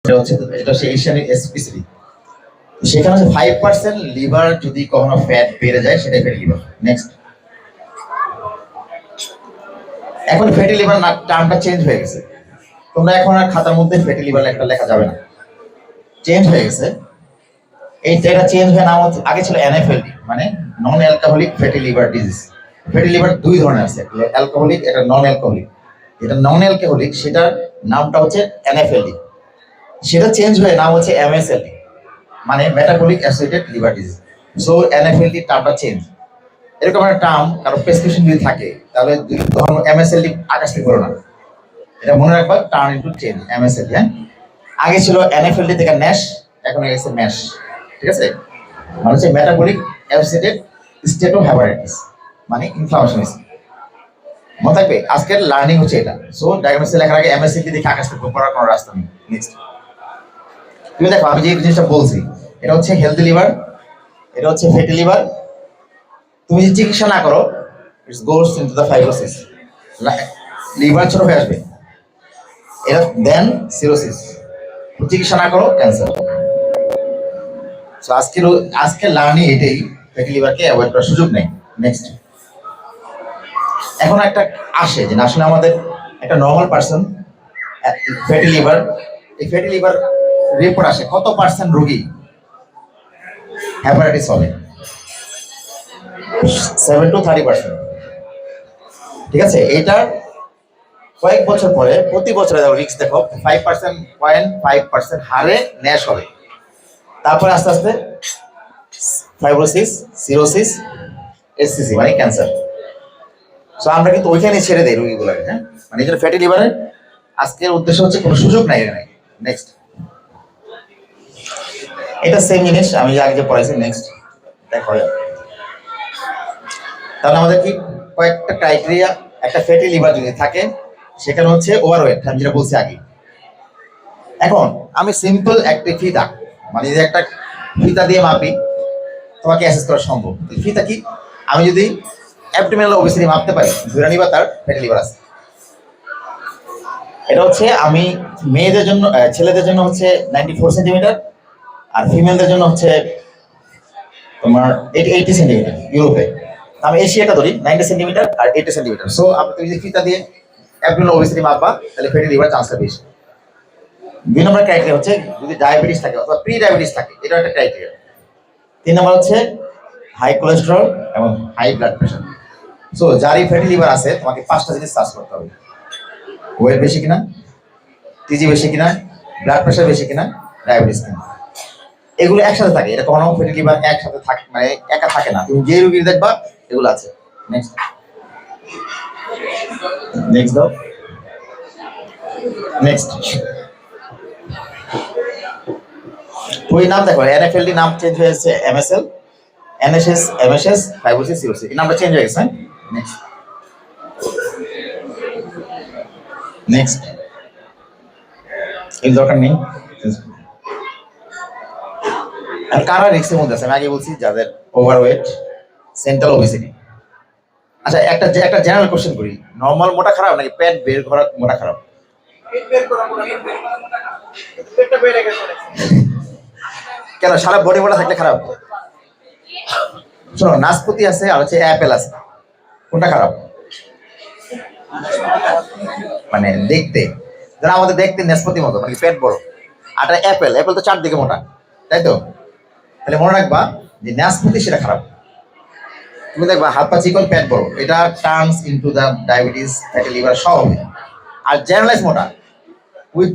এটা হচ্ছে Asian specific. সেখানে হচ্ছে 5% লিভার যদি কখনো ফ্যাট বেড়ে যায় সেটাই ফ্যাটি লিভার। নেক্সট, এখন ফ্যাটি লিভার টার্মটা চেঞ্জ হয়ে গেছে। তোমরা এখন আর খাতার মধ্যে ফ্যাটি লিভার একটা লেখা যাবে না, চেঞ্জ হয়ে গেছে। এটা চেঞ্জ হয়ে নাম হচ্ছে, আগে ছিল এনএফএলডি, মানে non alcoholic fatty liver disease. Fatty liver দুই ধরনের আছে, অ্যালকোহলিক, এটা নন অ্যালকোহলিক। এটা নন অ্যালকোহলিক, সেটার নামটা হচ্ছে এনএফএলডি। সেটা চেঞ্জ হয়ে নাম হচ্ছে এমএসএলডি, মানে metabolic associated liver disease. So NFLD টার্মটা চেঞ্জ। এরকম একটা টার্ম কারো প্রেসক্রিপশন যদি থাকে তাহলে ধরুন এমএসএলডি আকাশ থেকে করো না, এটা মনে রাখবা, টার্ন ইনটু চেঞ্জ এমএসএলডি। হ্যাঁ, আগে ছিল এনএফএলডি থেকে ন্যাশ, এখন হয়ে গেছে ম্যাশ। ঠিক আছে, মানে হচ্ছে মেটাবলিক অ্যাসোসিয়েটেড স্টেটোহেপাটাইটিস, মানে ইনফ্লামেশন হয়েছে। মনে থাকবে, আজকের লার্নিং হচ্ছে এটা। সো ডায়াগনোসিস লেখার আগে এমএসএলডি দেখে আকাশ থেকে পড়ার কোনো রাস্তা নেই। নেক্সট, তুমি দেখো আমি যে জিনিসটা বলছি, এটা হচ্ছে হেলদি লিভার, এটা হচ্ছে ফ্যাটি লিভার। তুমি যদি চিকিৎসা না করো, it's goes into the fibrosis, liver ছোট হয়ে আসবে। এটা দেন সিরোসিস, চিকিৎসা না করো ক্যান্সার। সো আজকের লার্নিং এটাই, ফ্যাটি লিভারকে অ্যাভয়েড করার সুযোগ নেই। নেক্সট, এখন একটা আসে যে আসলে আমাদের একটা নর্মাল পার্সন ফ্যাটি লিভার, এই ফ্যাটি লিভার রিপোর্ট আসে কত পার্সেন্ট রোগী হ্যাপাটাইটিস হবে? 7 to 30%। ঠিক আছে, এইটার কয়েক বছর পরে প্রতি বছরে রিস্ক দেখো 5.5% হারে ন্যাশ হবে। তারপরে আস্তে আস্তে ফাইব্রোসিস, সিরোসিস, এসসিসি মানে ক্যান্সার। সো আমরা কিন্তু ওইখানে ছেড়ে দেই রোগীগুলোকে। হ্যাঁ, মানে এই জন্য ফ্যাটি লিভারের আজকের উদ্দেশ্য হচ্ছে কোনো সুযোগ নাই এখানে। নেক্সট, এটা সেম জিনিস আমি আগে যে পড়াইছি। নেক্সট দেখো, তাহলে আমাদের কি কয়েকটা ক্রাইটেরিয়া, একটা ফ্যাটি লিভার যদি থাকে সেখানে হচ্ছে ওভারওয়েট, আমি যেটা বলছি আগে। এখন আমি সিম্পল একটা ফিতা, মানে যে একটা ফিতা দিয়ে মাপি তোমাকে অ্যাসেস করা সম্ভব। ফিতা কি, আমি যদি অ্যাবডোমিনাল ওবেসিটি মাপতে পারি, ধরে নিবা তার ফ্যাটি লিভার আছে। এটা হচ্ছে আমি মেয়েদের জন্য, ছেলেদের জন্য হচ্ছে 94 সেন্টিমিটার, আর ফিমেলদের জন্য হচ্ছে তোমার 80 সেন্টিমিটার ইউরোপে। আমি এশিয়াটা ধরি 90 সেন্টিমিটার আর 80 সেন্টিমিটার। সো আপনি যদি ফিতা দিয়ে অ্যাবডোমিনাল ওবেসিটি মাপবা তাহলে ফ্যাটি লিভার চান্সটা বেশি। 2 নম্বর ক্রাইটেরিয়া হচ্ছে যদি ডায়াবেটিস থাকে অথবা প্রি ডায়াবেটিস থাকে, এটা একটা ক্রাইটেরিয়া। 3 নম্বর হচ্ছে হাই কোলেস্টেরল এবং হাই ব্লাড প্রেশার। সো যারই ফ্যাটি লিভার আছে তোমাকে 5টা জিনিস সার্চ করতে হবে: ওয়েট বেশি কিনা, টিজি বেশি কিনা, ব্লাড প্রেশার বেশি কিনা, ডায়াবেটিস কিনা। এগুলো একসাথে থাকে, এটা কখনো ফ্যাটি লিভার একসাথে থাকে, মানে একা থাকে না। তুমি যে রোগীর দেখবা এগুলো আছে। নেক্সট, নেক্সট দাও, নেক্সট। ওই নাম দেখো, এনএফএলডি নাম চেঞ্জ হয়েছে MSL, NSS, MSS, fibrosis, cirrhosis, এই নামটা চেঞ্জ হয়ে গেছে। নেক্সট, নেক্সট, এর দরকার নেই। আর কারা রিস্কের মধ্যে আছে? আমি আগে বলছি যাদের ওভারওয়েট, সেন্ট্রাল ওবেসিটি। আচ্ছা, একটা জেনারেল কোশ্চেন করি, নর্মাল মোটা খারাপ নাকি পেট বের করা মোটা খারাপ? কেন, সারা বডি মোটা থাকলে খারাপ? শোনো, নাশপাতি আছে আর হচ্ছে অ্যাপেল আছে, কোনটা খারাপ? মানে দেখতে, যারা আমাদের দেখতে নাশপাতি মতো, মানে পেট বড়, আর অ্যাপেল, অ্যাপেল তো চারদিকে মোটা, তাই তো? তাহলে মনে রাখবা যে নাশপাতি সেটা খারাপ। তুমি দেখবা হাত পা চিকন, পেট বড়, এটা turns into the diabetes, fatty liver সব হবে। আর জেনারেলাইজ মোটা, with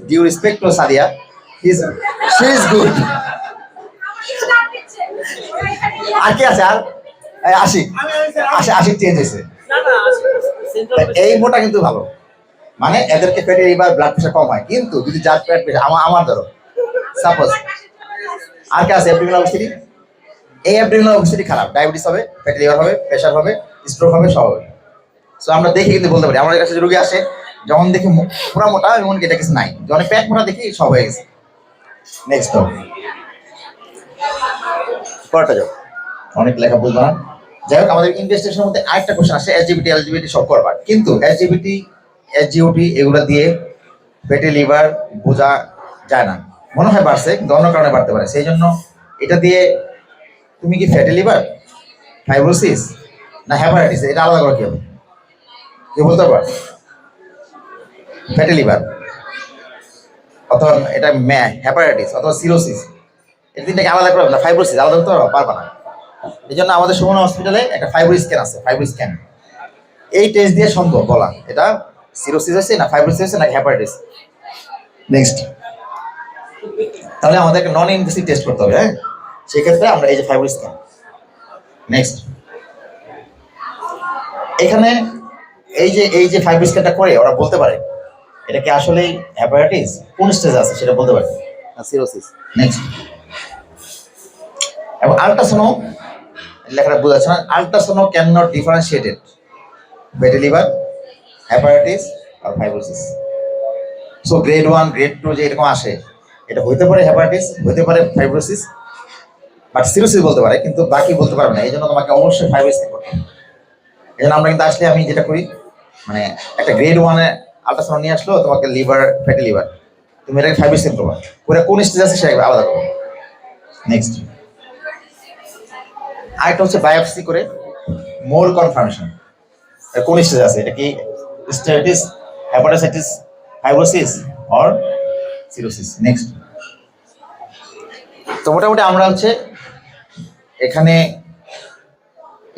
due respect to Sadia, she is good. আর কি আছে? আর আশিক চেঞ্জ হয়েছে। এই মোটা কিন্তু ভালো, মানে এদেরকে ফ্যাটি লিভার, ব্লাড প্রেশার কম হয়। কিন্তু যদি যার পেট প্রেশার, আমার ধরো সাপোজ, আর কে আছে অ্যাবডোমিনাল ওবেসিটি, এই অ্যাবডোমিনাল ওবেসিটি খারাপ, ডায়াবেটিস হবে, ফ্যাটি লিভার হবে, প্রেশার হবে, স্ট্রোক হবে, সব হবে। সো আমরা দেখে কিন্তু বলতে পারি, আমাদের কাছে যে রোগী আসে যখন দেখি পুরা মোটা, এমন এটা কিছু নাই, যখন পেট মোটা দেখি সব হয়ে গেছে। নেক্সট, পরটা যাও, অনেক লেখা বলবো না। যাই হোক, আমাদের ইনভেস্টিগেশনের মধ্যে আরেকটা কোশ্চেন আসে, এলজিবিটি সব করবার, কিন্তু এসজিওটি এগুলো দিয়ে ফ্যাটি লিভার বোঝা যায় না, মনে হয় বাড়ছে কিন্তু অন্য কারণে বাড়তে পারে। সেই জন্য এটা দিয়ে তুমি কি ফ্যাটি লিভার, ফাইব্রোসিস না হ্যাপাটাইটিস, এটা আলাদা করে কি হবে, কেউ বলতে পারবে? ফ্যাটি লিভার অথবা এটা হ্যাপাটাইটিস অথবা সিরোসিস, এই তিনটাকে আলাদা করে না, ফাইব্রোসিস আলাদা করতে পারবা না। এই জন্য আমাদের সুমনা হসপিটালে একটা ফাইব্রো স্ক্যান আছে, ফাইব্রো স্ক্যান। এই টেস্ট দিয়ে সম্ভব বলা এটা সিরোসিস হয়েছে না ফাইব্রোসিস হয়েছে না হ্যাপাটাইটিস। নেক্সট, তাহলে আমাদেরকে নন ইনভেসিভ টেস্ট করতে হবে। হ্যাঁ, সেক্ষেত্রে আমরা এই যে ফাইব্রো স্ক্যান। নেক্সট, এখানে এই যে ফাইব্রো স্ক্যানটা করে ওরা বলতে পারে এটা কি আসলেই হ্যাপাটাইটিস, কোন স্টেজে আছে সেটা বলতে পারে, সিরোসিস। নেক্সট, এবং আল্ট্রাসাউন্ড লেখাটা বোঝাচ্ছে না, ultrasound can not differentiated fatty liver, hepatitis আর ফাইব্রোসিস। সো গ্রেড 1 গ্রেড 2 যে এরকম আসে, এটা হইতে পারে হ্যাপাটাইটিস, হইতে পারে ফাইব্রোসিস, বাট সিরোসিস বলতে পারে, কিন্তু বাকি বলতে পারবে না। এই জন্য তোমাকে অবশ্যই ফাইব্রো স্ক্যান করতে হবে। এই জন্য আমরা কিন্তু আসলে আমি যেটা করি, মানে একটা গ্রেড 1 আল্ট্রাসাউন্ড নিয়ে আসলো তোমাকে লিভার, ফ্যাটি লিভার, তুমি এটাকে ফাইব্রো স্ক্যান করবা, পুরো কোন স্টেজ আছে সেটা আলাদা করবো। নেক্সট, আরেকটা হচ্ছে বায়োপসি করে মোর কনফার্মেশন কোন স্টেজ আছে, এটা কি steatohepatitis, fibrosis or cirrhosis. Next, তো মোটামুটি আমরা হচ্ছে এখানে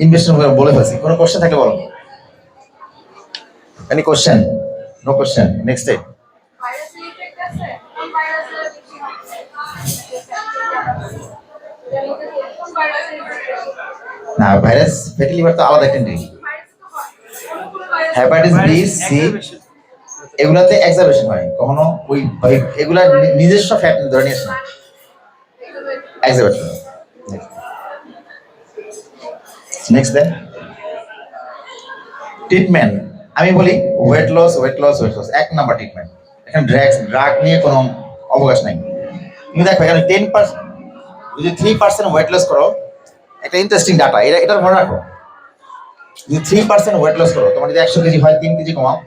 ইনভেস্টিগেশন বলে ফেলছি। কোনো কোশ্চেন থাকলে বলো। Any question? No question. Next day না, ভাইরাস ফ্যাটি লিভার তো আলাদা একটা জিনিস। হ্যাপাটাইটিস বি, সি এগুলাতে এক্সারবেশন হয়, কখনো ওই এগুলা নিজস্ব ফ্যাট ধরে নিয়ে আসে না, এক্সারবেশন। নেক্সট দেন ট্রিটমেন্ট, আমি বলি weight loss, weight loss, weight loss এক নাম্বার ট্রিটমেন্ট। এখানে ড্রাগ নিয়ে কোনো অবকাশ নাই। তুমি দেখো এখানে 10%, যদি 3% ওয়েট লস করো, একটা ইন্টারেস্টিং ডাটা, এটা মনে রাখো, যদি 3% ওয়েট লস করো, তোমার যদি 100 কেজি হয় 3 কেজি কমাও,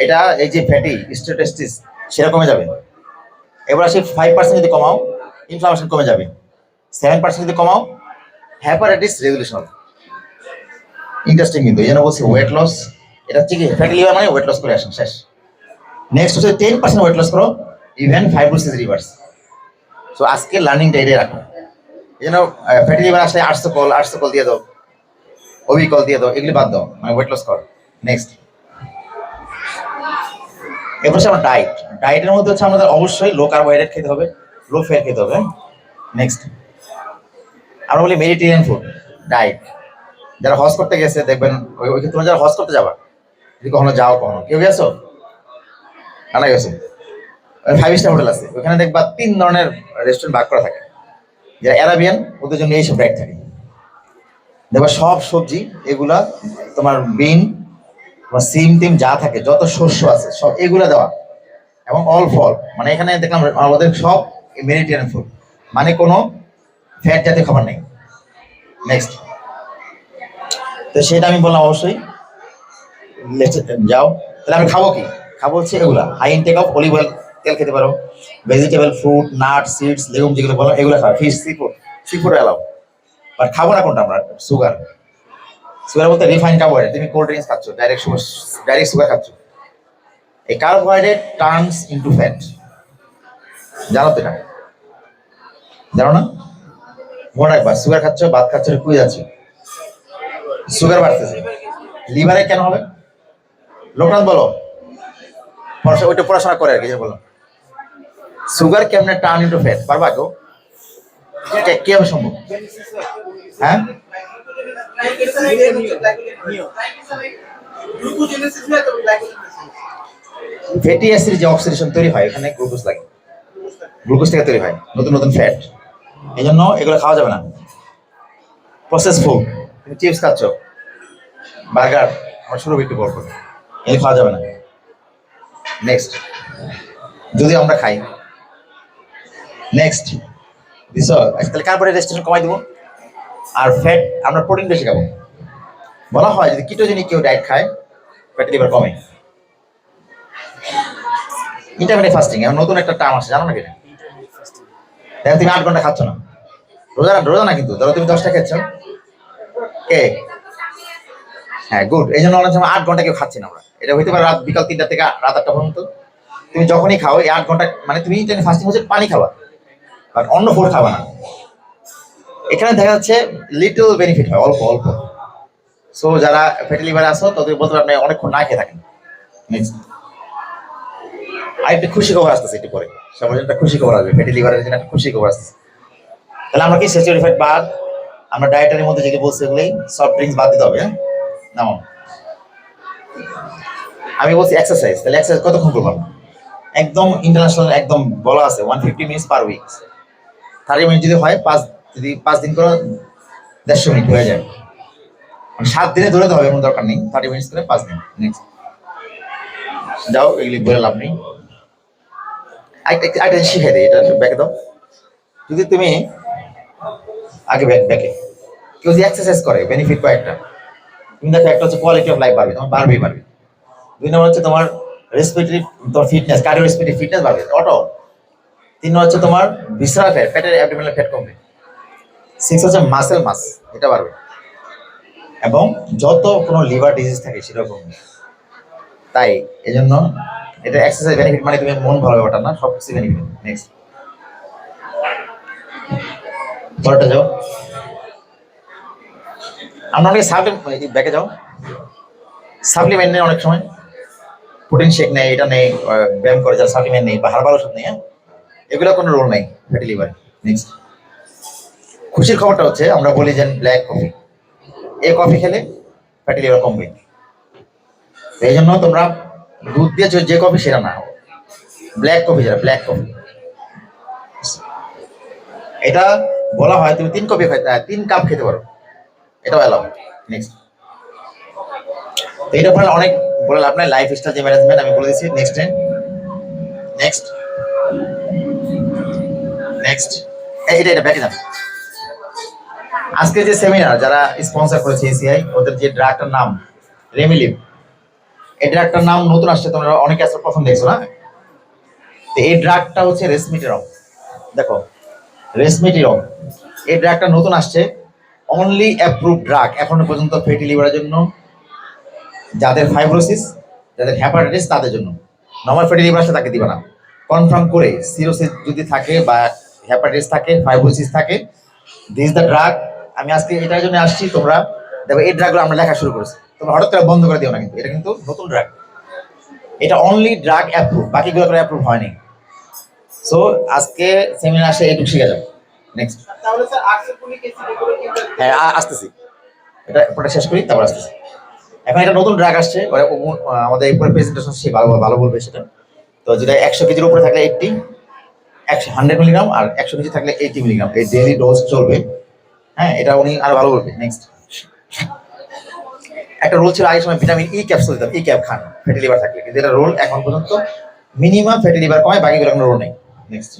এটা এই যে ফ্যাটি স্টেটাসটিস সেটা কমে যাবে। এবার আসে 5% যদি কমাও, ইনফ্লামেশন কমে যাবে। 7% যদি কমাও, হ্যাপাটাইটিস রেজুলেশন হবে। ইন্টারেস্টিং কিন্তু, এই জন্য বলছি ওয়েট লস, এটা হচ্ছে কি ফ্যাটি লিভার মানে ওয়েট লস করে আসেন, শেষ। নেক্সট হচ্ছে 10% ওয়েট লস করো, ইভেন ফাইব্রোসিস রিভার্স। সো আজকে লার্নিংটা এটাই রাখো। এই জন্য ফ্যাটি লিভার আসলে 800 কল দিয়ে দাও, ওবি কল দিয়ে দাও, এগুলি বাদ দাও, মানে ওয়েট লস কর। নেক্সট, এরপর হচ্ছে আমার ডায়েটের মধ্যে হচ্ছে আমাদের অবশ্যই লো কার্বোহাইড্রেট খেতে হবে, লো ফ্যাট খেতে হবে। নেক্সট, আমরা বলি মেডিটেরিয়ান ফুড ডায়েট। যারা হজ করতে গেছে দেখবেন, ওই তোমরা যারা হজ করতে যাবা, যদি কখনো যাও, কখনো কেউ গেছো, কানা গেছো, 5 স্টার হোটেল আছে, ওখানে দেখবা 3 ধরনের রেস্টুরেন্ট ভাগ করা থাকে। যারা অ্যারাবিয়ান ওদের জন্য এইসব ডায়েট থাকে, দেখবা সব সবজি এগুলা, তোমার বিন, তোমার সিম টিম যা থাকে, যত শস্য আছে সব এগুলা দেওয়া, এবং অল ফল, মানে এখানে দেখলাম আমাদের সব মেডিটেরিয়ান ফুড, মানে কোনো ফ্যাট জাতীয় খাবার নেই। নেক্সট, তো সেটা আমি বললাম অবশ্যই যাও। তাহলে আমি খাবো কি? খাবো হচ্ছে এগুলা, high intake of olive oil, তেল খেতে পারো, vegetable, fruit, nut, seeds, legume যেগুলো বলো এগুলো খাও, fish, sea food allow. But খাবো না কোনটা আমরা? সুগার বলতে রিফাইন কার্বোহাইড্রেট। তুমি কোল্ড ড্রিঙ্কস খাচ্ছ, ডাইরেক্ট সুগার খাচ্ছ। এই কার্বোহাইড্রেট টার্নস ইনটু ফ্যাট, জানো তো এটা? জানো না? মনে রাখবা, সুগার খাচ্ছ, ভাত খাচ্ছ, কুড়ে যাচ্ছ, সুগার বাড়তেছে। লিভারে কেন হবে? লোকনাথ বলো, ওইটা পড়াশোনা করে আর কি, বলো সুগার কেমনে টার্ন ইনটু ফ্যাট, পারবা কেউ? কি হবে সম্ভব? হ্যাঁ, ফ্যাটি অ্যাসিড যে অক্সিডেশন তৈরি হয়, এখানে গ্লুকোজ লাগে, গ্লুকোজ থেকে তৈরি হয় নতুন নতুন ফ্যাট। এই জন্য এগুলো খাওয়া যাবে না। প্রসেস ফুড, তুমি চিপস খাচ্ছ, বার্গার, আমার শুরু একটু বড় করে, এই খাওয়া যাবে না। নেক্সট, যদি আমরা খাই, নেক্সট তাহলে কার্বোহাইড্রেট রেস্ট্রিকশন কমাই দেবো, আর ফ্যাট আমরা প্রোটিন বেশি খাবো। বলা হয় যদি কিটোজেনিক কেউ ডায়েট খায়, ফ্যাটি লিভার কমে। ইন্টারমিডিয়েট ফাস্টিং এখন নতুন একটা টার্ম আসছে, জানো নাকি এটা? দেখো তুমি 8 ঘন্টা খাচ্ছ না, রোজা রোজা না কিন্তু, ধরো তুমি 10টা খেয়েছ, কে? হ্যাঁ, গুড। এই জন্য অনেক সময় 8 ঘন্টা কেউ খাচ্ছি না আমরা, এটা হইতে পারে রাত বিকাল 3টা থেকে রাত 8টা পর্যন্ত। তুমি যখনই খাও এই 8 ঘন্টা, মানে তুমি ফাস্টিং হচ্ছে পানি খাবা, বাট অন্য ফুড খাবা না। এখানে দেখা যাচ্ছে লিটল বেনিফিট হয়, অল্প অল্প। সো যারা ফ্যাটি লিভার আসো তাদের বলতে আপনি অনেকক্ষণ না খেয়ে থাকেন। নেক্সট, আরেকটা খুশি খবর আসতেছে একটু পরে, সবার জন্য একটা খুশি খবর আসবে, ফ্যাটি লিভারের জন্য একটা খুশি খবর আসতেছে। তাহলে আমরা কি স্যাচুরেটেড ফ্যাট বাদ, আমরা ডায়েটারির মধ্যে যেগুলো বলছি ওগুলোই, সফট ড্রিঙ্কস বাদ দিতে হবে। হ্যাঁ, নাও আমি বলছি এক্সারসাইজ, তাহলে এক্সারসাইজ কতক্ষণ করবো? একদম ইন্টারন্যাশনাল একদম বলা আছে 150 মিনিটস পার উইক। 30 মিনিট যদি হয়, যদি 5 দিন করো 150 মিনিট হয়ে যায়। মানে 7 দিনে ধরে তো হবে, এমন দরকার নেই, 30 মিনিট করে 5 দিন। নেক্সট, যাও এগুলি বলে লাভ নেই। একটা শিখে দিই, এটা ব্যাকে দাও। যদি তুমি আগে ব্যাকে কেউ যদি এক্সারসাইজ করে বেনিফিট কয়েকটা, তুমি দেখো, একটা হচ্ছে কোয়ালিটি অফ লাইফ বাড়বে, তোমার বাড়বেই বাড়বে। 2 নম্বর হচ্ছে তোমার রেসপিরেটরি, তোমার ফিটনেস, কার্ডিও রেসপিরেটরি ফিটনেস বাড়বে অটো। 3 নম্বর হচ্ছে তোমার ভিসরাল ফ্যাট, ফ্যাটের অ্যাবডোমিনাল ফ্যাট কমবে। 6 হচ্ছে মাসেল মাস, এটা বাড়বে। এবং যত কোনো লিভার ডিজিজ থাকে সেটাও কমবে। তাই এই জন্য এটা এক্সারসাইজ বেনিফিট, মানে তুমি মন ভালো ব্যাপারটা না, সব কিছু বেনিফিট। নেক্সট, পরেরটা যাও। আমরা অনেক সাপ্লিমেন্ট, ব্যাকে যাও। সাপ্লিমেন্ট নেই অনেক সময়, প্রোটিন শেক নেই, এটা নেই, ব্যায়াম করে যা সাপ্লিমেন্ট নেই বা হার্বাল ওষুধ নেই। হ্যাঁ, এগুলো কোনো রোল নেই ফ্যাটি লিভার। নেক্সট, খুশির খবরটা হচ্ছে আমরা বলি যে ব্ল্যাক কফি, এই কফি খেলে ফ্যাটি লিভার কমবে। এই জন্য তোমরা দুধ দিয়ে যে কফি সেটা না, ব্ল্যাক কফি, যেটা ব্ল্যাক কফি, এটা বলা হয় তুমি 3 কাপ খেতে পারো, এটাও অ্যালাউ। নেক্সট, এইটা বলে অনেক বলে আপনার লাইফ স্টাইল যে ম্যানেজমেন্ট আমি বলে দিচ্ছি। নেক্সট নেক্সট নেক্সট, এটা ব্যাকে যান। আজকে যে সেমিনার যারা স্পন্সর করেছে এসিআই, ওদের যে ড্রাগটার নাম রেমিলিভ, এই ড্রাগটার নাম নতুন আসছে, তোমরা অনেকে আসলে প্রথম দেখছো না। তো এই ড্রাগটা হচ্ছে রেসমিটিরম, দেখো রেসমিটিরম, এই ড্রাগটা নতুন আসছে, অনলি অ্যাপ্রুভ ড্রাগ এখনো পর্যন্ত ফ্যাটি লিভারের জন্য, যাদের ফাইব্রোসিস, যাদের হ্যাপাটাইটিস তাদের জন্য। নর্মাল ফ্যাটি লিভার আসলে তাকে দিবে না, কনফার্ম করে সিরোসিস যদি থাকে বা হ্যাপাটাইটিস থাকে, ফাইব্রোসিস থাকে, দিস দ্য ড্রাগ। আমি আজকে এটার জন্য আসছি, তোমরা দেখো এই ড্রাগগুলো আমরা লেখা শুরু করেছি, তোমরা হঠাৎ করে বন্ধ করে দিও না, কিন্তু এটা কিন্তু নতুন ড্রাগ, এটা অনলি ড্রাগ অ্যাপ্রুভ, বাকিগুলো করে অ্যাপ্রুভ হয়নি। সো আজকে সেমিনার আসে এইটুকু শিখে যাবো। নেক্সট, হ্যাঁ আসতেছি, এটা পুরোটা শেষ করি তারপর আসতেছি। এখন এটা নতুন ড্রাগ আসছে, আমাদের এই প্রেজেন্টেশন সে ভালো ভালো বলবে সেটা। তো যেটা 100 কেজির উপরে থাকলে 80, 100 মিলিগ্রাম, আর 100 কেজি থাকলে 80 মিলিগ্রাম, এই ডেইলি ডোজ চলবে। হ্যাঁ, এটা উনি আরো ভালো বলবে। নেক্সট, একটা রোল ছিল আগের সময় ভিটামিন ই ক্যাপসুল দিতাম, ই ক্যাপ খান ফ্যাটি লিভার থাকলে, কিন্তু এটা রোল এখন পর্যন্ত মিনিমাম ফ্যাটি লিভার কমায়, বাকিগুলো কোনো রোল নেই। নেক্সট,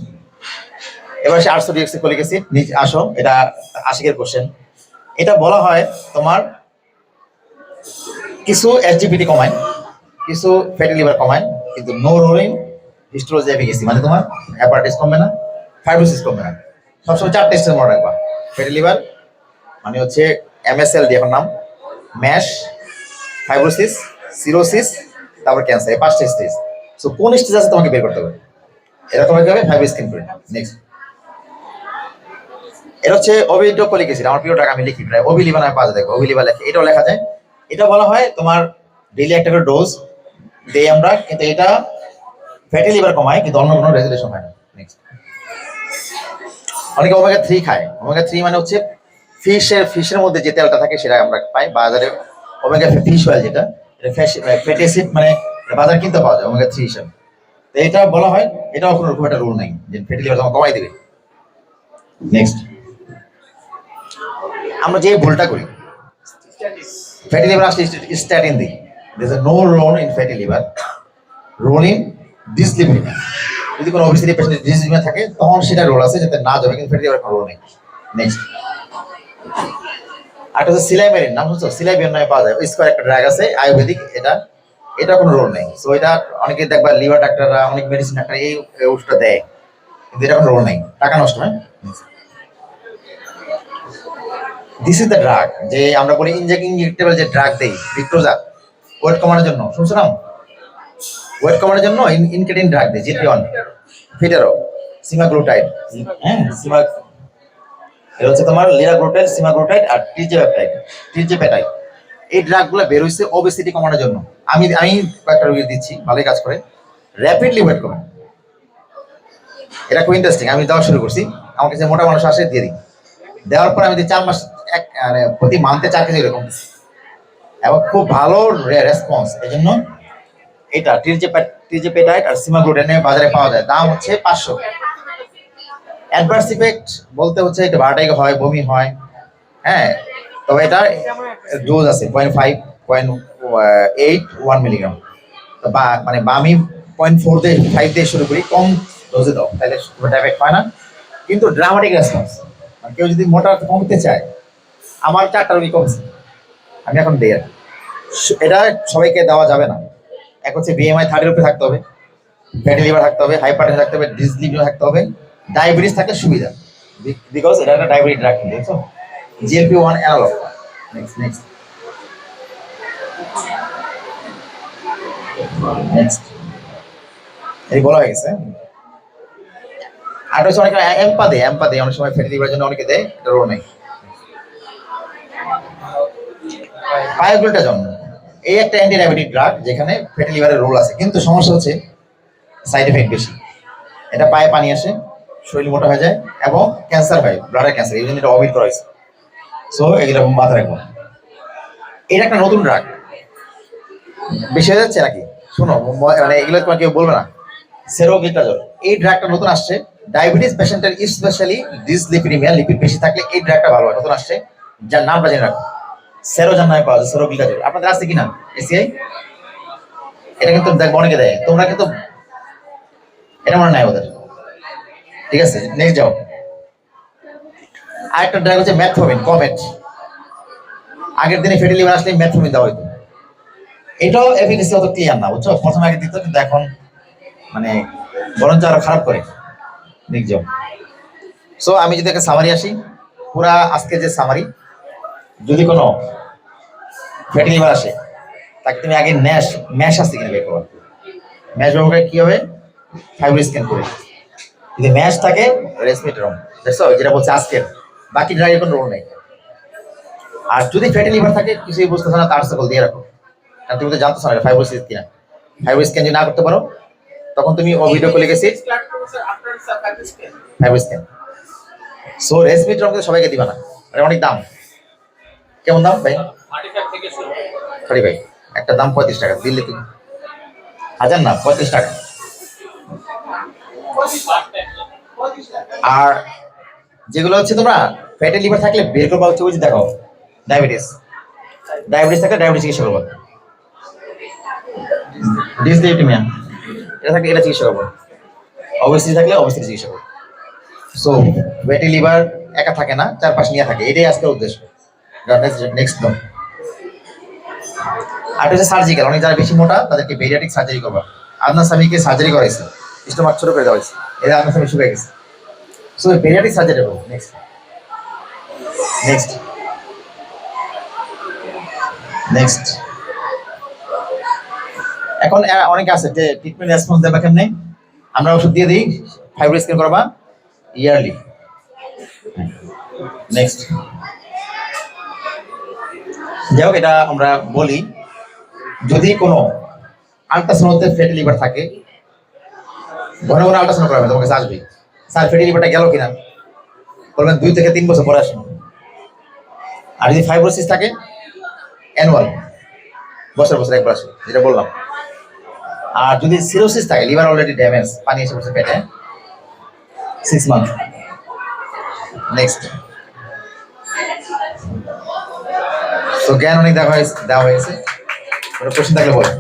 এবার সে 800 ডিঅক্সিকোলিক অ্যাসিড, নিচে আসো, এটা আশিকের কোশ্চেন। এটা বলা হয় তোমার কিছু এসজিপিটি কমায়, কিছু ফ্যাটি লিভার কমায়, কিন্তু নো রোলিং হিস্টোলজি এফিকেসি, মানে তোমার হ্যাপাটাইটিস কমবে না, ফাইব্রোসিস কমবে না। সবসময় 4 স্টেজ মনে রাখবা। ফ্যাটি লিভার মানে হচ্ছে এমএসএল দিয়ে এখন নাম, ম্যাশ, ফাইব্রোসিস, সিরোসিস, তারপর ক্যান্সার, এই 5টা স্টেজ। সো কোন স্টেজ আছে তোমাকে বের করতে হবে, এটা তোমাকে হবে ফাইব্রো স্ক্রিন করে। নেক্সট, এটা হচ্ছে ওবিডোকোলিক অ্যাসিড, আমার প্রিয় টাকা আমি লিখি, প্রায় ওবিলিভা নামে পাওয়া যায়, দেখো ওবিলিভা লেখে, এটাও লেখা যায়। এটা বলা হয় তোমার ডেইলি একটা করে ডোজ দেই আমরা, কিন্তু এটা ফ্যাটি লিভার কমায়, কিন্তু অন্য কোনো রেজুলেশন হয় না। নেক্সট, অনেকে ওমেগা 3 খায়, ওমেগা 3 মানে হচ্ছে ফিশের মধ্যে যে তেলটা থাকে সেটা আমরা পাই বাজারে, ওমেগা ফিশ অয়েল, যেটা ফ্যাটি অ্যাসিড, মানে বাজার কিনতে পাওয়া যায় ওমেগা 3 হিসাবে। তো এটা বলা হয়, এটাও কোনো রকম একটা রুল নেই যে ফ্যাটি লিভার তোমাকে কমাই দেবে। নেক্সট, আমরা যে ভুলটা করি, ফ্যাটি লিভার আসলে স্ট্যাটিন দিই, there is no role in fatty liver, role in dyslipidemia। যদি কোনো ওবেসিটি পেশেন্টের ডিসলিপিডিমিয়া থাকে তখন সেটা রোল আছে যাতে না যাবে, কিন্তু ফ্যাটি লিভার কোনো রোল নেই। নেক্সট, একটা হচ্ছে সিলাইমেরিন, নাম হচ্ছে সিলাইবিয়ন নামে পাওয়া যায়, স্কোয়ার একটা ড্রাগ আছে আয়ুর্বেদিক, এটা এটা কোনো রোল নেই। সো এটা অনেকে দেখবা লিভার ডাক্তাররা, অনেক মেডিসিন ডাক্তার এই ওষুধটা দেয়, কিন্তু এটা কোনো রোল নেই, টাকা নষ্ট। হ্যাঁ, দিস ইজ দ্য ড্রাগ, যে আমরা বলি ইনজেক্টেবল যে ড্রাগ দেই ভিক্টোজা, ওয়েট কমানোর জন্য, শুনছিলাম ওয়েট কমানোর জন্য ইনক্রেটিন ড্রাগ দেয়, জিপি-1, ফিটারো, সিমাগ্লুটাইড। হ্যাঁ, এটা হচ্ছে তোমার লিরাগ্লুটাইড, সিমাগ্লুটাইড আর টিরজেপেটাইড। এই ড্রাগগুলো বের হইছে ওবেসিটি কমানোর জন্য। আমি আমি কয়েকটা রোগী দিচ্ছি, ভালোই কাজ করে, র্যাপিডলি ওয়েট কমে। এটা খুব ইন্টারেস্টিং। আমি দেওয়া শুরু করছি, আমার কাছে মোটা মানুষ আসে, দিয়ে দিই। দেওয়ার পর আমি 4 মাস, মানে প্রতি মান্থে 4 কেজি এরকম দিচ্ছি, এবং খুব ভালো রেসপন্স। এই জন্য এটা টিরজেপেটাইড আর সিমাগ্লুটাইড বাজারে পাওয়া যায়, দাম হচ্ছে 500। অ্যাডভার্স ইফেক্ট বলতে হচ্ছে এটা ভার্টিগো হয়, বমি হয়। হ্যাঁ, তবে এটা ডোজ আছে 0.5, 0.8, 1 মিলিগ্রাম। মানে আমি 0.4 দিয়ে 5 দিয়ে শুরু করি, কম ডোজে দাও, তাহলে এফেক্ট হয় না, কিন্তু ড্রামাটিক রেসপন্স। মানে কেউ যদি মোটা কমতে চায়, আমার 4টা রোগী কমছে, আমি এখন দেই। এটা সবাইকে দেওয়া যাবে না। এক হচ্ছে বিএমআই 30 উপরে থাকতে হবে, ফ্যাটি লিভার থাকতে হবে, হাইপারটেনশন থাকতে হবে, ডিসলিপিডেমিয়া থাকতে হবে, ডায়াবেটিস থাকলে সুবিধা, বিকজ এটা একটা ডায়াবেটিক ড্রাগ, দেখছো, জিএলপি-1 অ্যানালগ। নেক্সট নেক্সট নেক্সট এই বলা হয়ে গেছে। আর হচ্ছে অনেকে এম্পা দেয় অনেক সময়, ফ্যাটি লিভারের জন্য অনেকে দেয়, এটারও নেই। পায়োগ্লুটাজোন এই একটা অ্যান্টি ডায়াবেটিক ড্রাগ, যেখানে ফ্যাটি লিভারের রোল আছে, কিন্তু সমস্যা হচ্ছে সাইড এফেক্ট বেশি। এটা পায়ে পানি আসে, শরীর মোটা হয়ে যায়, এবং ক্যান্সার হয়, ব্লাডের ক্যান্সার, এই জন্য এটা অমিট করা হয়েছে। সো এগুলো মাথায় রাখবো। এটা একটা নতুন ড্রাগ, বেশি হয়ে যাচ্ছে নাকি শোনো, মানে এগুলো তোমার কেউ বলবে না। সেরোগ্লিটাজোল, এই ড্রাগটা নতুন আসছে, ডায়াবেটিস পেশেন্টের, স্পেশালি ডিসলিপিডিমিয়া, লিপিড বেশি থাকলে এই ড্রাগটা ভালো হয়, নতুন আসছে, যার নামটা জেনে রাখো, সেরোজান নামে পাওয়া যায়, সেরোগ্লিটাজোল। আপনাদের আছে কিনা এসিআই? এটা কিন্তু দেখবো অনেকে দেয়, তোমরা কিন্তু এটা মনে নাই ওদের। ঠিক আছে, নেক্সট যাও। আরেকটা ড্রাগ হচ্ছে মেটফর্মিন, কমেট। আগের দিনে ফ্যাটি লিভার আসলে মেটফর্মিন দেওয়া হইতো। এটাও এফিকেসি অত ক্লিয়ার না, বুঝছো, প্রথমে আগে দিত, কিন্তু এখন মানে বরঞ্চ আরো খারাপ করে। নেক্সট যাও। সো আমি যদি একটা সামারি আসি, পুরা আজকে যে সামারি, যদি কোনো ফ্যাটি লিভার আসে, তাকে তুমি আগে ম্যাশ আসছে কিনা বের করো। ম্যাশ ব্যবহার করে কি হবে, ফাইব্রো স্ক্যান করে, যদি ম্যাশ থাকে রেসপিরেটর, দেখছো যেটা বলছে আজকের, বাকি ড্রাগের কোনো রোল নেই। আর যদি ফ্যাটি লিভার থাকে, কিছুই বুঝতেছো না, তার সকল দিয়ে রাখো, কারণ তুমি তো জানতেছো না ফাইব্রোসিস কিনা। ফাইব্রো স্ক্যান যদি না করতে পারো, তখন তুমি ও ভিডিও কলে গেছি ফাইব্রো স্ক্যান। সো রেসপিরেটর সবাইকে দিবা না, এটা অনেক দাম। কেমন দাম ভাই? 35। একটা দাম 35 টাকা, দিল্লি তুমি 1000 না, 35 টাকা। আর যেগুলো হচ্ছে তোমরা ফ্যাটি লিভার থাকলে বের করবা হচ্ছে, বুঝি দেখো, ডায়াবেটিস থাকলে ডায়াবেটিস চিকিৎসা করবো, ডিসলিপিডিমিয়া এটা থাকলে এটা চিকিৎসা করবো, অবস্থিতি থাকলে অবস্থিতি চিকিৎসা করবো। সো ফ্যাটি লিভার একা থাকে না, 4-5 নিয়ে থাকে, এটাই আজকের উদ্দেশ্য। নেক্সট দাও। আর হচ্ছে সার্জিক্যাল, অনেক যারা বেশি মোটা তাদেরকে বেরিয়াটিক সার্জারি করবা। আদনান সামিকে সার্জারি করাইছে, স্টোমাক ছোট করে দেওয়া হয়েছে, এরা আদনান সামি শুকিয়ে গেছে। সো বেরিয়াটিক সার্জারি করবো। নেক্সট নেক্সট নেক্সট এখন অনেকে আছে যে ট্রিটমেন্ট রেসপন্স দেবা কেমনে, আমরা ওষুধ দিয়ে দিই, ফাইব্রো স্ক্যান করবা ইয়ারলি। নেক্সট যাই হোক, এটা আমরা বলি, যদি কোনো আলট্রাসাউন্ডে ফ্যাটি লিভার থাকে, ঘন ঘন আলট্রাসাউন্ড করাবে, তোমাকে আসবে, স্যার ফ্যাটি লিভারটা গেল কিনা, বলবেন 2 থেকে 3 বছর পরে আসুন। আর যদি ফাইব্রোসিস থাকে, অ্যানুয়াল, বছর বছর একবার আসবে, যেটা বললাম। আর যদি সিরোসিস থাকে, লিভার অলরেডি ড্যামেজ, পানি এসে পড়ছে পেটে, 6 মান্থ। নেক্সট। তো জ্ঞান অনেক দেওয়া হয়েছে, কোনো কোশ্চেন থাকলে বলো।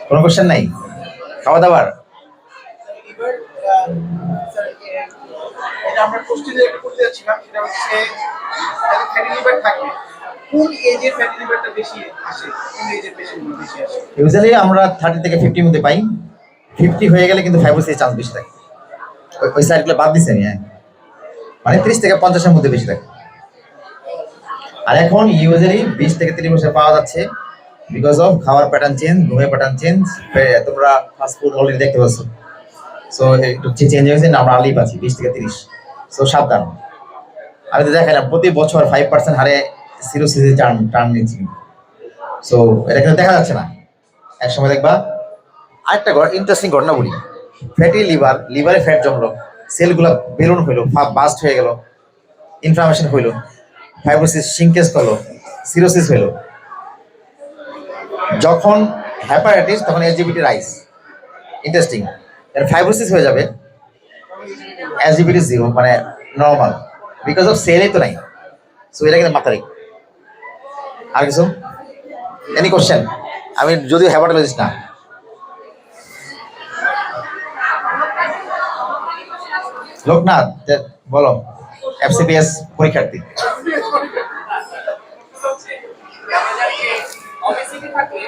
কোনো কোশ্চেন নাই? খাওয়া দাওয়ার এটা আমরা কোশ্চেনে করতে যাচ্ছিলাম, সেটা হচ্ছে ফ্যাটি লিভার থাকে কোন এজে ফ্যাটি লিভারটা বেশি আসে, কোন এজের পেশেন্টগুলো বেশি আসে? ইউজুয়ালি আমরা 30 থেকে 50 মধ্যে পাই। 50 হয়ে গেলে কিন্তু ফাইব্রোসিস চান্স বেশি থাকে। ওই সাইডগুলো বাদ দিচ্ছি আমি, হ্যাঁ, মানে 30 থেকে 50-এর মধ্যে বেশি থাকে। আর এখন ইউজুয়ালি 20 থেকে 30 বছর পাওয়া যাচ্ছে বিকজ অফ খাওয়ার প্যাটার্ন চেঞ্জ, ঘুমের প্যাটার্ন চেঞ্জ। তোমরা ফাস্ট ফুড অলরেডি দেখতে পাচ্ছ, সো একটু চেঞ্জ হয়েছে না, আমরা আলি পাচ্ছি 20 থেকে 30। সো সাবধান। আমি তো দেখালাম প্রতি বছর 5% হারে সিরোসিসে টার্ন নিচ্ছি, সো এটা কিন্তু দেখা যাচ্ছে না। এক সময় দেখবা। আরেকটা ইন্টারেস্টিং ঘটনা বলি। ফ্যাটি লিভারে ফ্যাট জমলো, সেলগুলো বেলুন হইলো, বাস্ট হয়ে গেল, ইনফ্লামেশন হইলো, ফাইব্রোসিস সিঙ্কেজ করলো, সিরোসিস হইলো। যখন হ্যাপাটাইটিস তখন এসজিবিটি রাইস। ইন্টারেস্টিং। এর ফাইব্রোসিস হয়ে যাবে, এসজিবিটি 0 মানে নর্মাল, বিকজ অফ সেলই তো নাই। সো এটা কিন্তু মাথায় রেখে। আর কিছু এনি কোশ্চেন? আমি যদিও হ্যাপাটোলজিস্ট না। লোকনাথ বলো, এফসিপিএস পরীক্ষার্থী। obesity থাকলে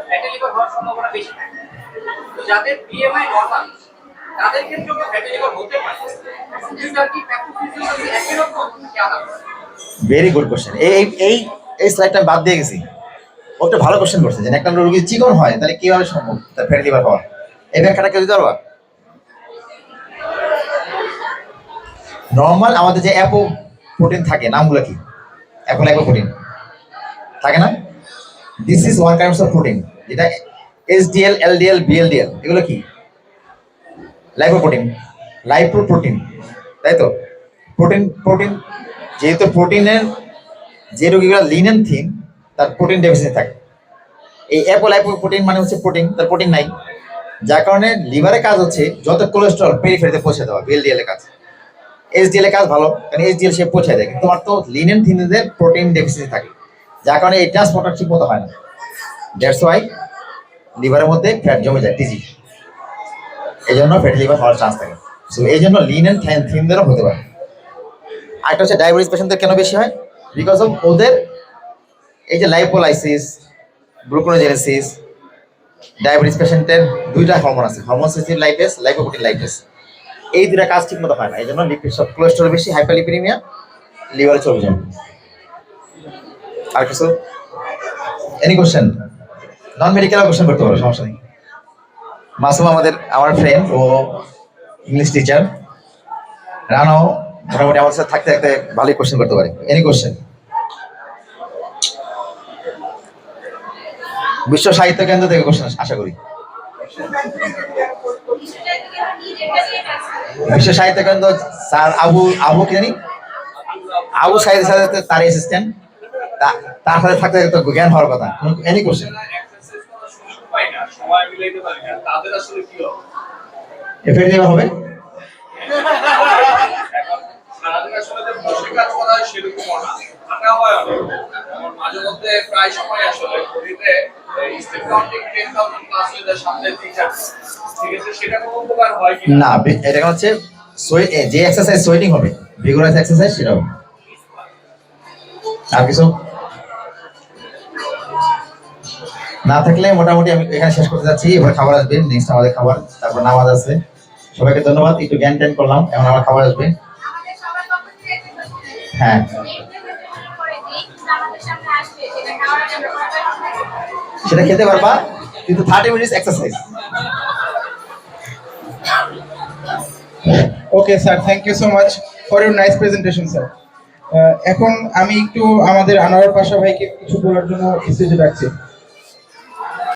ফ্যাটি লিভার হওয়ার সম্ভাবনা বেশি থাকে। তো যাদের বিএমআই নরমাল তাদের ক্ষেত্রে ফ্যাটি লিভার হতে পারে। দুইটার কি প্যাথোফিজিওলজি একই রকম নাকি আলাদা? Very good question. এই স্লাইডটা বাদ দিয়ে গেছি। ও একটা ভালো কোশ্চেন করছে যে একটা রোগী চিকন হয় তাহলে কিভাবে সম্ভব তার ফ্যাটি লিভার হওয়া। এই ব্যাখ্যাটা কেউ দিতে পারবা? নর্মাল আমাদের যে অ্যাপো প্রোটিন থাকে, নামগুলো কি? অ্যাপো প্রোটিন থাকে না? This is one kinds of protein, যেটা এসডিএল, এলডিএল, বিএলডিএল এগুলো কি? লাইপোপ্রোটিন, তাই তো? প্রোটিন যেহেতু প্রোটিনের যে রোগীগুলো লিন অ্যান্ড থিন তার প্রোটিন ডেফিসিয়েন্সি থাকে। এই অ্যাপোলাইপোপ্রোটিন মানে হচ্ছে প্রোটিন, তার প্রোটিন নাই, যার কারণে লিভারের কাজ হচ্ছে যত কোলেস্ট্রল পেরিফেরিতে পৌঁছে দেওয়া। বিএলডিএল এর কাজ, এসডিএল এর কাজ ভালো, কারণ এসডিএল সে পৌঁছে দেয়। কিন্তু তোমার তো লিন অ্যান্ড থিনদের প্রোটিন ডেফিসিয়েন্সি থাকে, যার কারণে এই ট্রান্সপোর্টার ঠিক মতো হয় না। দ্যাটস ওয়াই লিভারের মধ্যে ফ্যাট জমে যায়, টিজি। এই জন্য ফ্যাটি লিভার হওয়ার চান্স থাকে। সো এই জন্য লিন অ্যান্ড থিনদেরও হতে পারে। আরেকটা হচ্ছে ডায়াবেটিস পেশেন্টদের কেন বেশি হয়? বিকজ অফ ওদের এই যে লাইপোলাইসিস, গ্লুকোনোজেনেসিস। ডায়াবেটিস পেশেন্টের দুইটা হরমোন আছে, hormone sensitive lipase, lipoprotein lipase. এই দুটা কাজ ঠিক মতো হয় না, এই জন্য লিপিড সব কোলেস্ট্রল বেশি, হাইপারলিপিডেমিয়া, লিভারে চলে যাবে। আর কিছু any question? Non medical question করতে পারো, সমস্যা নেই। মাসুম আমার ফ্রেন্ড, ও ইংলিশ টিচার। রানাও মোটামুটি আমার সাথে থাকতে থাকতে ভালোই কোশ্চেন করতে পারে। Any question? বিশ্ব সাহিত্য কেন্দ্র থেকে কোশ্চেন আশা করি। বিশ্ব সাহিত্য কেন্দ্র স্যার আবু কি জানি, আবু সাহিদের সাথে তার অ্যাসিস্ট্যান্ট, তার সাথে থাকতে তো জ্ঞান হওয়ার কথা। Any question? এফেক্ট দেওয়া হবে। না, এটা হচ্ছে যে এক্সারসাইজ সোয়েটিং হবে, ভিগোরাস এক্সারসাইজ, সেটা হবে। আর কিছু না থাকলে মোটামুটি আমি এখানে শেষ করতে যাচ্ছি। এবার খাবার আসবে, নেক্সট আমাদের খাবার, তারপর নামাজ আছে। সবাইকে ধন্যবাদ, একটু জ্ঞান ট্যান করলাম। এখন আমার খাবার আসবে। হ্যাঁ, সেটা খেতে পারবা, কিন্তু 30 minutes exercise. Okay sir, thank you so much for your nice presentation sir. এখন আমি একটু আমাদের আনোয়ার পাশা ভাইকে কিছু বলার জন্য স্টেজে ডাকছি।